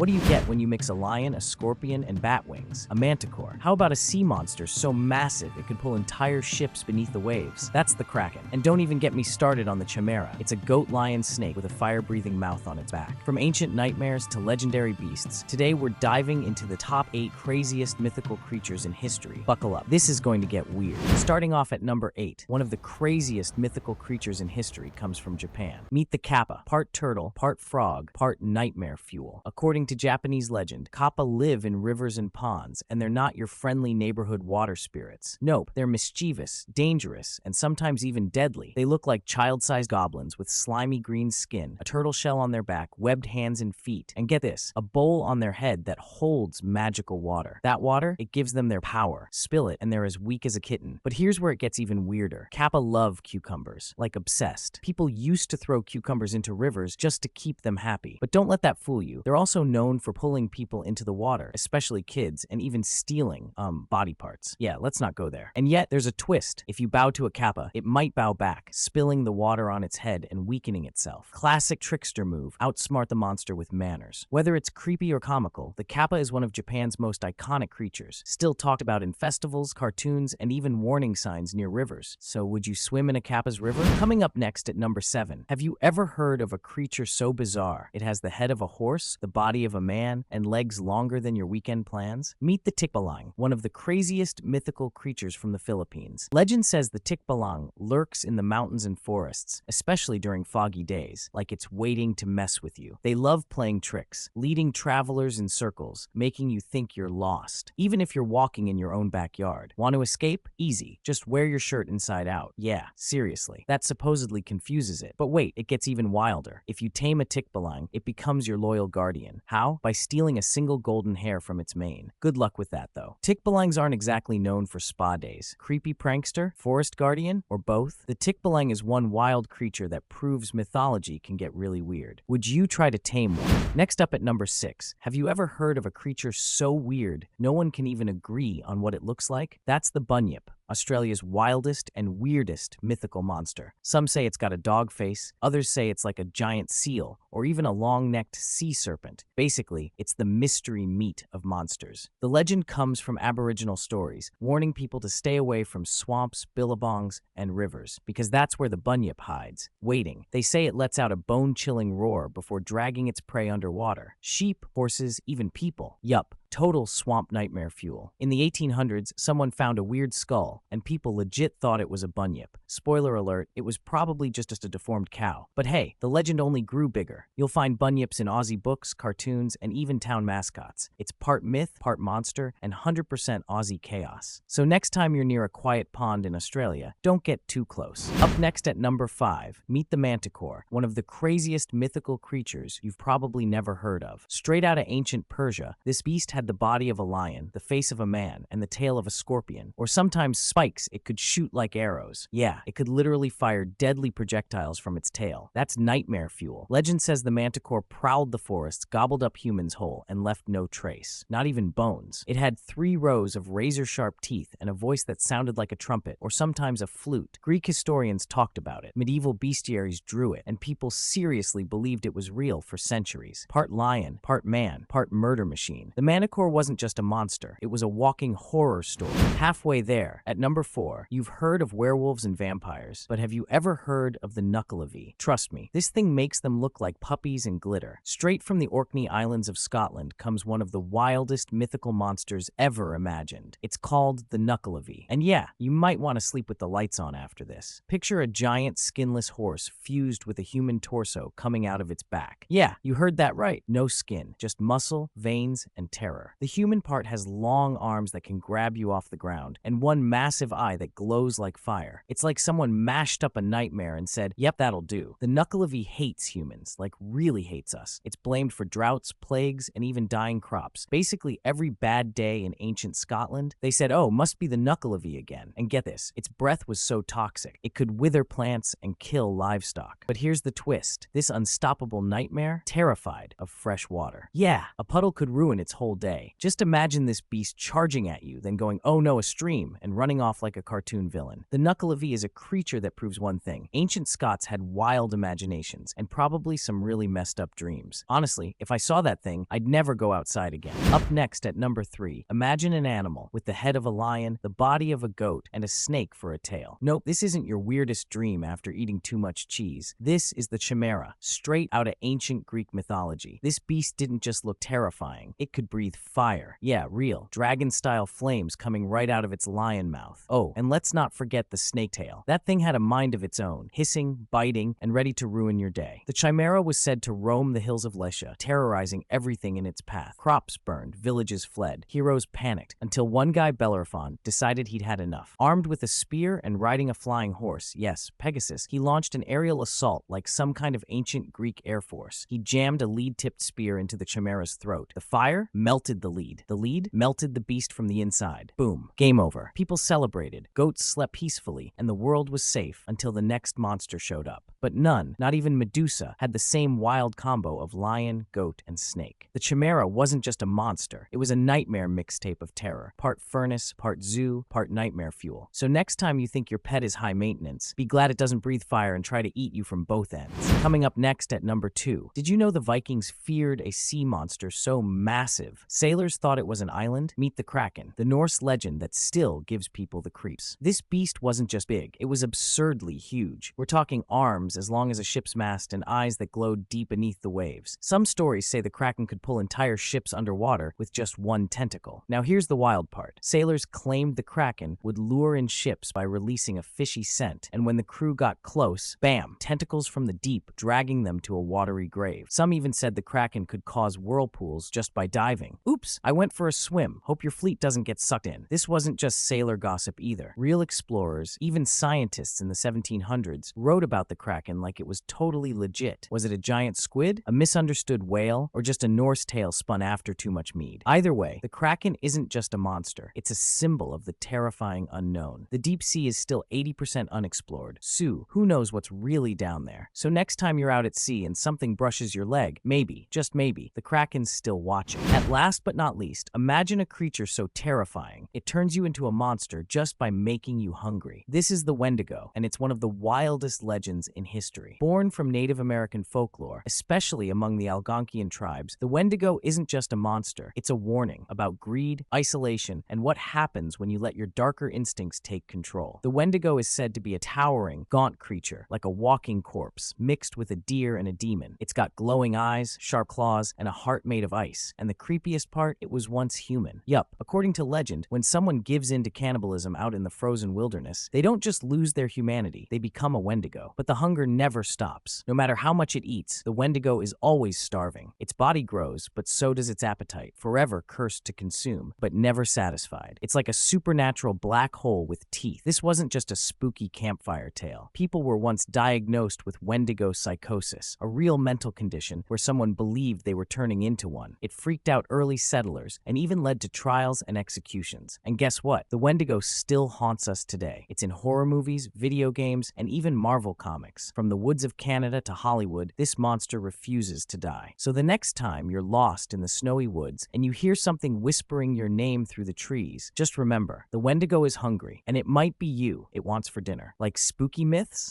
What do you get when you mix a lion, a scorpion, and bat wings? A manticore. How about a sea monster so massive it could pull entire ships beneath the waves? That's the Kraken. And don't even get me started on the Chimera. It's a goat-lion snake with a fire-breathing mouth on its back. From ancient nightmares to legendary beasts, today we're diving into the top 8 craziest mythical creatures in history. Buckle up. This is going to get weird. Starting off at number 8, one of the craziest mythical creatures in history comes from Japan. Meet the Kappa, part turtle, part frog, part nightmare fuel. According to Japanese legend, Kappa live in rivers and ponds, and they're not your friendly neighborhood water spirits. Nope, they're mischievous, dangerous, and sometimes even deadly. They look like child-sized goblins with slimy green skin, a turtle shell on their back, webbed hands and feet, and get this, a bowl on their head that holds magical water. That water, it gives them their power. Spill it, and they're as weak as a kitten. But here's where it gets even weirder. Kappa love cucumbers, like obsessed. People used to throw cucumbers into rivers just to keep them happy. But don't let that fool you. They're also known for pulling people into the water, especially kids, and even stealing, body parts. Yeah, let's not go there. And yet, there's a twist. If you bow to a Kappa, it might bow back, spilling the water on its head and weakening itself. Classic trickster move, outsmart the monster with manners. Whether it's creepy or comical, the Kappa is one of Japan's most iconic creatures, still talked about in festivals, cartoons, and even warning signs near rivers. So would you swim in a Kappa's river? Coming up next at number 7, have you ever heard of a creature so bizarre it has the head of a horse, the body of a man, and legs longer than your weekend plans? Meet the Tikbalang, one of the craziest mythical creatures from the Philippines. Legend says the Tikbalang lurks in the mountains and forests, especially during foggy days, like it's waiting to mess with you. They love playing tricks, leading travelers in circles, making you think you're lost, even if you're walking in your own backyard. Want to escape? Easy. Just wear your shirt inside out. Yeah, seriously. That supposedly confuses it. But wait, it gets even wilder. If you tame a Tikbalang, it becomes your loyal guardian. How? By stealing a single golden hair from its mane. Good luck with that, though. Tikbalangs aren't exactly known for spa days. Creepy prankster? Forest guardian? Or both? The Tikbalang is one wild creature that proves mythology can get really weird. Would you try to tame one? Next up at number 6, have you ever heard of a creature so weird no one can even agree on what it looks like? That's the Bunyip, Australia's wildest and weirdest mythical monster. Some say it's got a dog face, others say it's like a giant seal, or even a long-necked sea serpent. Basically, it's the mystery meat of monsters. The legend comes from Aboriginal stories, warning people to stay away from swamps, billabongs, and rivers, because that's where the Bunyip hides, waiting. They say it lets out a bone-chilling roar before dragging its prey underwater. Sheep, horses, even people. Yup. Total swamp nightmare fuel. In the 1800s, someone found a weird skull, and people legit thought it was a bunyip. Spoiler alert, it was probably just a deformed cow. But hey, the legend only grew bigger. You'll find bunyips in Aussie books, cartoons, and even town mascots. It's part myth, part monster, and 100% Aussie chaos. So next time you're near a quiet pond in Australia, don't get too close. Up next at number 5, meet the Manticore, one of the craziest mythical creatures you've probably never heard of. Straight out of ancient Persia, this beast had the body of a lion, the face of a man, and the tail of a scorpion. Or sometimes spikes it could shoot like arrows. Yeah, it could literally fire deadly projectiles from its tail. That's nightmare fuel. Legend says the Manticore prowled the forests, gobbled up humans whole, and left no trace. Not even bones. It had 3 rows of razor-sharp teeth and a voice that sounded like a trumpet, or sometimes a flute. Greek historians talked about it. Medieval bestiaries drew it, and people seriously believed it was real for centuries. Part lion, part man, part murder machine. The Manticore wasn't just a monster, it was a walking horror story. Halfway there, at number 4, you've heard of werewolves and vampires, but have you ever heard of the Nuckelavee? Trust me, this thing makes them look like puppies and glitter. Straight from the Orkney Islands of Scotland comes one of the wildest mythical monsters ever imagined. It's called the Nuckelavee. And yeah, you might want to sleep with the lights on after this. Picture a giant skinless horse fused with a human torso coming out of its back. Yeah, you heard that right. No skin, just muscle, veins, and terror. The human part has long arms that can grab you off the ground, and one massive eye that glows like fire. It's like someone mashed up a nightmare and said, yep, that'll do. The Nuckelavee hates humans, like really hates us. It's blamed for droughts, plagues, and even dying crops. Basically, every bad day in ancient Scotland, they said, oh, must be the Nuckelavee again. And get this, its breath was so toxic, it could wither plants and kill livestock. But here's the twist. This unstoppable nightmare, terrified of fresh water. Yeah, a puddle could ruin its whole day. day. Just imagine this beast charging at you, then going, "Oh no, a stream," and running off like a cartoon villain. The Nuckelavee is a creature that proves one thing. Ancient Scots had wild imaginations, and probably some really messed up dreams. Honestly, if I saw that thing, I'd never go outside again. Up next at number 3, imagine an animal with the head of a lion, the body of a goat, and a snake for a tail. Nope, this isn't your weirdest dream after eating too much cheese. This is the Chimera, straight out of ancient Greek mythology. This beast didn't just look terrifying, it could breathe fire. Yeah, real, dragon-style flames coming right out of its lion mouth. Oh, and let's not forget the snake tail. That thing had a mind of its own, hissing, biting, and ready to ruin your day. The Chimera was said to roam the hills of Lesha, terrorizing everything in its path. Crops burned, villages fled, heroes panicked, until one guy, Bellerophon, decided he'd had enough. Armed with a spear and riding a flying horse, yes, Pegasus, he launched an aerial assault like some kind of ancient Greek air force. He jammed a lead-tipped spear into the Chimera's throat. The fire melted the lead. The lead melted the beast from the inside. Boom. Game over. People celebrated, goats slept peacefully, and the world was safe until the next monster showed up. But none, not even Medusa, had the same wild combo of lion, goat, and snake. The Chimera wasn't just a monster. It was a nightmare mixtape of terror. Part furnace, part zoo, part nightmare fuel. So next time you think your pet is high maintenance, be glad it doesn't breathe fire and try to eat you from both ends. Coming up next at number 2. Did you know the Vikings feared a sea monster so massive sailors thought it was an island? Meet the Kraken, the Norse legend that still gives people the creeps. This beast wasn't just big, it was absurdly huge. We're talking arms as long as a ship's mast and eyes that glowed deep beneath the waves. Some stories say the Kraken could pull entire ships underwater with just one tentacle. Now here's the wild part. Sailors claimed the Kraken would lure in ships by releasing a fishy scent, and when the crew got close, bam, tentacles from the deep, dragging them to a watery grave. Some even said the Kraken could cause whirlpools just by diving. Oops, I went for a swim. Hope your fleet doesn't get sucked in. This wasn't just sailor gossip either. Real explorers, even scientists in the 1700s, wrote about the Kraken like it was totally legit. Was it a giant squid, a misunderstood whale, or just a Norse tale spun after too much mead? Either way, the Kraken isn't just a monster. It's a symbol of the terrifying unknown. The deep sea is still 80% unexplored. So, who knows what's really down there? So next time you're out at sea and something brushes your leg, maybe, just maybe, the Kraken's still watching. At last but not least, imagine a creature so terrifying, it turns you into a monster just by making you hungry. This is the Wendigo, and it's one of the wildest legends in history. Born from Native American folklore, especially among the Algonquian tribes, the Wendigo isn't just a monster, it's a warning about greed, isolation, and what happens when you let your darker instincts take control. The Wendigo is said to be a towering, gaunt creature, like a walking corpse, mixed with a deer and a demon. It's got glowing eyes, sharp claws, and a heart made of ice. And the creepiest part, it was once human. Yup, according to legend, when someone gives in to cannibalism out in the frozen wilderness, they don't just lose their humanity, they become a Wendigo. But the hunger never stops. No matter how much it eats, the Wendigo is always starving. Its body grows, but so does its appetite, forever cursed to consume, but never satisfied. It's like a supernatural black hole with teeth. This wasn't just a spooky campfire tale. People were once diagnosed with Wendigo psychosis, a real mental condition where someone believed they were turning into one. It freaked out early settlers and even led to trials and executions. And guess what? The Wendigo still haunts us today. It's in horror movies, video games, and even Marvel comics. From the woods of Canada to Hollywood, this monster refuses to die. So the next time you're lost in the snowy woods and you hear something whispering your name through the trees, just remember, the Wendigo is hungry, and it might be you it wants for dinner. Like spooky myths?